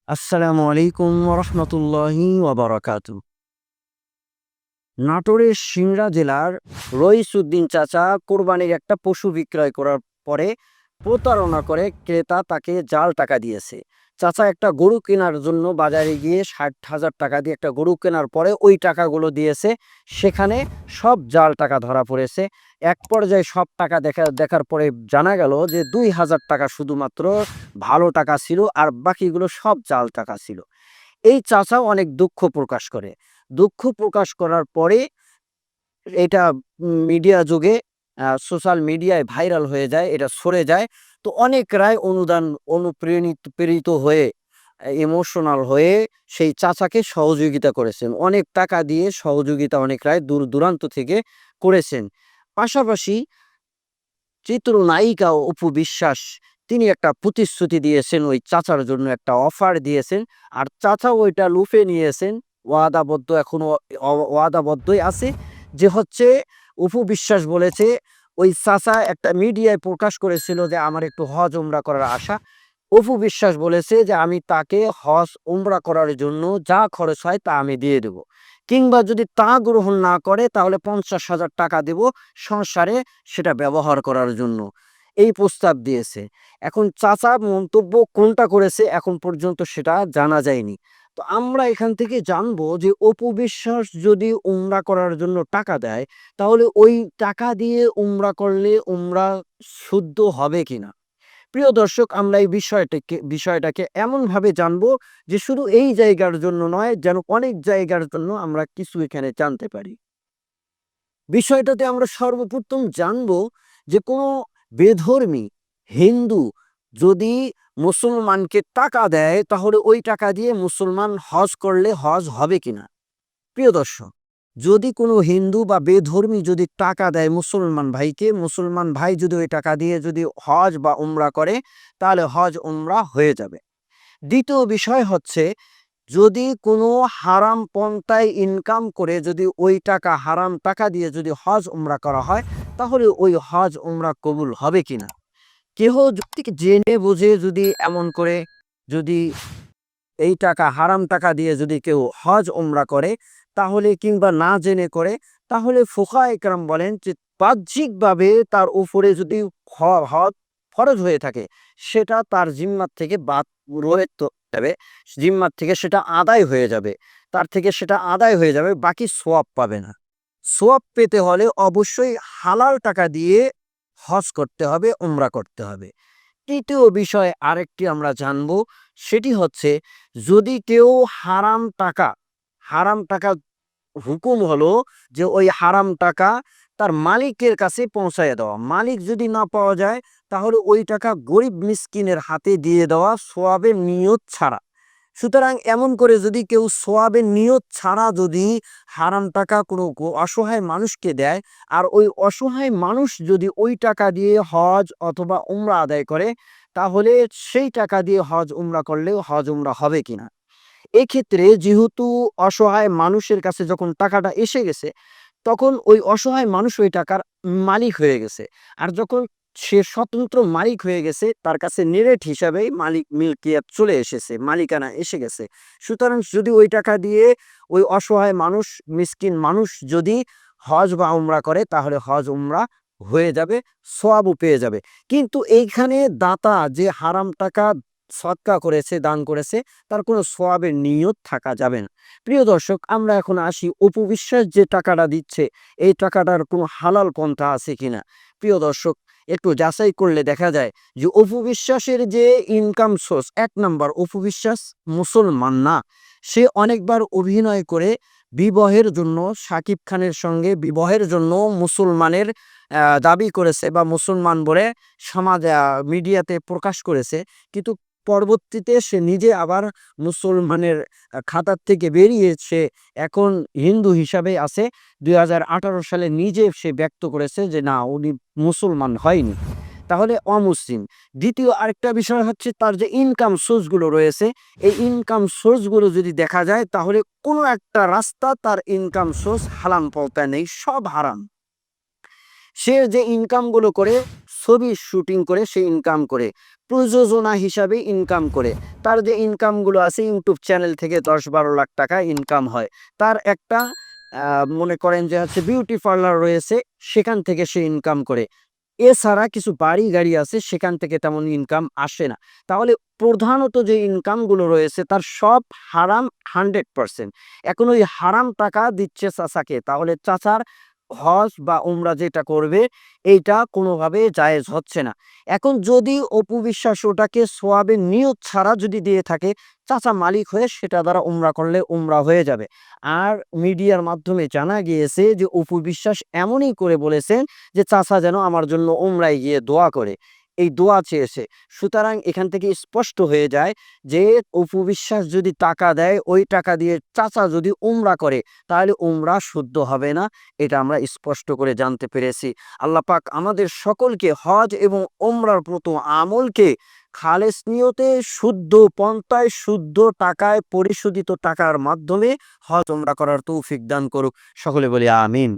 আসসালামু আলাইকুম রহমতুল্লাহি ওয়াবারাকাতু। নাটোরের সিংড়া জেলার রইসউদ্দিন চাচা কোরবানির একটা পশু বিক্রয় করার পরে প্রতারণা করে ক্রেতা তাকে জাল টাকা দিয়েছে। চাচা একটা গরু কেনার জন্য বাজারে গিয়ে ৬০,০০০ টাকা দিয়ে একটা গরু কেনার পরে ওই টাকাগুলো দিয়েছে, সেখানে সব জাল টাকা ধরা পড়েছে। এক পর্যায়ে সব টাকা দেখার পরে জানা গেল যে ২,০০০ টাকা শুধুমাত্র ভালো টাকা ছিল, আর বাকিগুলো সব জাল টাকা ছিল। এই চাচাও অনেক দুঃখ প্রকাশ করে। দুঃখ প্রকাশ করার পরে এটা মিডিয়া যুগে সোশ্যাল মিডিয়ায় ভাইরাল হয়ে যায়, এটা ছড়ে যায়। তো অনেকরাই প্রেরিত হয়ে ইমোশনাল হয়ে সেই চাচাকে সহযোগিতা করেছেন। অনেক টাকা দিয়ে সহযোগিতা অনেকরাই দূর দূরান্ত থেকে করেছেন। পাশাপাশি চিত্রনায়িকা অপু বিশ্বাস তিনি একটা প্রতিশ্রুতি দিয়েছেন, ওই চাচার জন্য একটা অফার দিয়েছেন। আর চাচাও ওইটা লুফে নিয়েছেন। ওয়াদাবদ্ধ এখনো ওয়াদাবদ্ধই আছে যে হচ্ছে অপু বিশ্বাস বলেছে, ওই চাচা একটা মিডিয়ায় প্রকাশ করেছিল যে আমার একটু হজ উমরা করার আশা। অপু বিশ্বাস বলেছে যে আমি তাকে হজ উমরা করার জন্য যা খরচ হয় তা আমি দিয়ে দেব, কিংবা যদি তা গ্রহণ না করে তাহলে ৫০,০০০ টাকা দেব সংসারে সেটা ব্যবহার করার জন্য। এই প্রস্তাব দিয়েছে। এখন চাচা মন্তব্য কোনটা করেছে এখন পর্যন্ত সেটা জানা যায়নি। তো আমরা এখান থেকে জানবো যে অপু বিশ্বাস যদি উমরা করার জন্য টাকা দেয়, তাহলে ওই টাকা দিয়ে উমরা করলে উমরা শুদ্ধ হবে কিনা। প্রিয় দর্শক, আমরা এই বিষয়টাকে এমনভাবে জানবো যে শুধু এই জায়গার জন্য নয়, যেন অনেক জায়গার জন্য আমরা কিছু এখানে জানতে পারি। বিষয়টাতে আমরা সর্বপ্রথম জানবো যে কোনো বেধর্মী হিন্দু যদি মুসলমানকে টাকা দেয়, তাহলে ওই টাকা দিয়ে মুসলমান হজ করলে হজ হবে কিনা। প্রিয় দর্শক, যদি কোনো হিন্দু বা বেধর্মী যদি টাকা দেয় মুসলমান ভাইকে, মুসলমান ভাই যদি ওই টাকা দিয়ে যদি হজ বা উমরা করে, তাহলে হজ উমরা হয়ে যাবে। দ্বিতীয় বিষয় হচ্ছে, যদি কোনো হারাম পন্থায় ইনকাম করে যদি ওই টাকা হারাম টাকা দিয়ে যদি হজ উমরা করা হয়, তাহলে ওই হজ উমরা কবুল হবে কিনা। কেহ যদি জেনে বুঝে যদি এমন করে যদি এই টাকা হারাম টাকা দিয়ে যদি কেউ হজ উমরা করে, তাহলে কিংবা না জেনে করে, তাহলে ফুকাহায়ে কেরাম বলেন যে বাহ্যিকভাবে তার উপরে যদি হজ ফরজ হয়ে থাকে, সেটা তার জিম্মার থেকে বাদ রয়ে যাবে, জিম্মার থেকে সেটা আদায় হয়ে যাবে, তার থেকে সেটা আদায় হয়ে যাবে, বাকি সোয়াব পাবে না। সোয়াব পেতে হলে অবশ্যই হালাল টাকা দিয়ে হজ করতে হবে, উমরা করতে হবে। তৃতীয় বিষয় আরেকটি আমরা জানব, সেটি হচ্ছে, যদি কেউ হারাম টাকা হুকুম হলো যে ওই হারাম টাকা তার মালিকের কাছে পৌঁছায় দেওয়া, মালিক যদি না পাওয়া যায় তাহলে ওই টাকা গরিব মিসকিনের হাতে দিয়ে দেওয়া সোয়াবের নিয়ত ছাড়া। সুতরাং এমন করে যদি কেউ সোয়াবের নিয়ত ছাড়া যদি হারাম টাকা কোনো অসহায় মানুষকে দেয়, আর ওই অসহায় মানুষ যদি ওই টাকা দিয়ে হজ অথবা উমরা আদায় করে, তাহলে সেই টাকা দিয়ে হজ উমরা করলেও হজ উমরা হবে কিনা। এক্ষেত্রে যেহেতু অসহায় মানুষের কাছে যখন টাকাটা এসে গেছে, তখন ওই অসহায় মানুষ ওই টাকার মালিক হয়ে গেছে। আর যখন সে স্বতন্ত্র মালিক হয়ে গেছে, তার কাছে নিরেট হিসাবেই মিল্কিয়াত চলে এসেছে, মালিকানা এসে গেছে। সুতরাং যদি ওই টাকা দিয়ে ওই অসহায় মানুষ, মিসকিন মানুষ যদি হজ বা উমরা করে, তাহলে হজ উমরা হয়ে যাবে, সওয়াবও পেয়ে যাবে। কিন্তু এইখানে দাতা যে হারাম টাকা সদকা করেছে, দান করেছে, তার কোনো সওয়াবের নিয়ত থাকা যাবে না। প্রিয় দর্শক, আমরা এখন আসি অপু বিশ্বাস যে টাকাটা দিচ্ছে, এই টাকাটার কোনো হালাল পন্থা আছে কিনা। প্রিয় দর্শক, একটু যাচাই করলে দেখা যায় যে অপু বিশ্বাসের যে income source, ১ number, Apu Biswas মুসলমান না। সে অনেকবার অভিনয় করে বিবাহের জন্য, শাকিব খানের সঙ্গে বিবাহের জন্য মুসলমানের দাবি করেছে বা মুসলমান বলে সমাজ মিডিয়াতে প্রকাশ করেছে। কিন্তু পরবর্তীতে সে নিজে আবার মুসলমানের খাতার থেকে বেরিয়ে সে এখন হিন্দু হিসাবে আছে। ২০১৮ সালে নিজে সে ব্যক্ত করেছে যে না, উনি মুসলমান হয়নি, তাহলে অমুসলিম। দ্বিতীয় আরেকটা বিষয় হচ্ছে, তার যে ইনকাম সোর্স গুলো রয়েছে, এই ইনকাম সোর্স গুলো যদি দেখা যায়, তাহলে কোনো একটা রাস্তা তার ইনকাম সোর্স হালাল পন্থা নেই, সব হারাম। সে যে ইনকাম গুলো করে, ছবি শুটিং করে সে ইনকাম করে, প্রযোজনা হিসাবে ইনকাম করে। তার যে ইনকামগুলো আছে ইউটিউব চ্যানেল থেকে ১০-১২ লাখ টাকা ইনকাম হয়। তার একটা মনে করেন যে হচ্ছে বিউটি পার্লার রয়েছে, সেখান থেকে সে ইনকাম করে। এছাড়া কিছু বাড়ি-গাড়ি আছে সেখান থেকে তেমন ইনকাম আসে না। তাহলে প্রধানত যে ইনকামগুলো রয়েছে তার সব হারাম 100%। এখন ওই হারাম টাকা দিচ্ছে চাচাকে। তাহলে চাচার হজ বা উমরা যেটা করবে এইটা কোনোভাবে জায়েজ হচ্ছে না। এখন যদি অপু বিশ্বাস ওটাকে সোয়াবের নিয়ত ছাড়া যদি দিয়ে থাকে, চাচা মালিক হয়ে সেটা দ্বারা উমরা করলে উমরা হয়ে যাবে। আর মিডিয়ার মাধ্যমে জানা গিয়েছে যে অপু বিশ্বাস এমনই করে বলেছেন যে চাচা যেন আমার জন্য উমরায় গিয়ে দোয়া করে। এই দোয়া চেয়েছে। সুতরাং এখান থেকে স্পষ্ট হয়ে যায় যে অপু বিশ্বাস যদি টাকা দেয়, ওই টাকা দিয়ে চাচা যদি উমরা করে তাহলে উমরা শুদ্ধ হবে না। এটা আমরা স্পষ্ট করে জানতে পেরেছি। আল্লাহ পাক আমাদের সকলকে হজ এবং উমরার প্রত আমলকে খালেস নিয়তে শুদ্ধ পন্থায় শুদ্ধ টাকায় পরিশোধিত টাকার মাধ্যমে হজ উমরা করার তৌফিক দান করুক। সকলে বলি আমিন।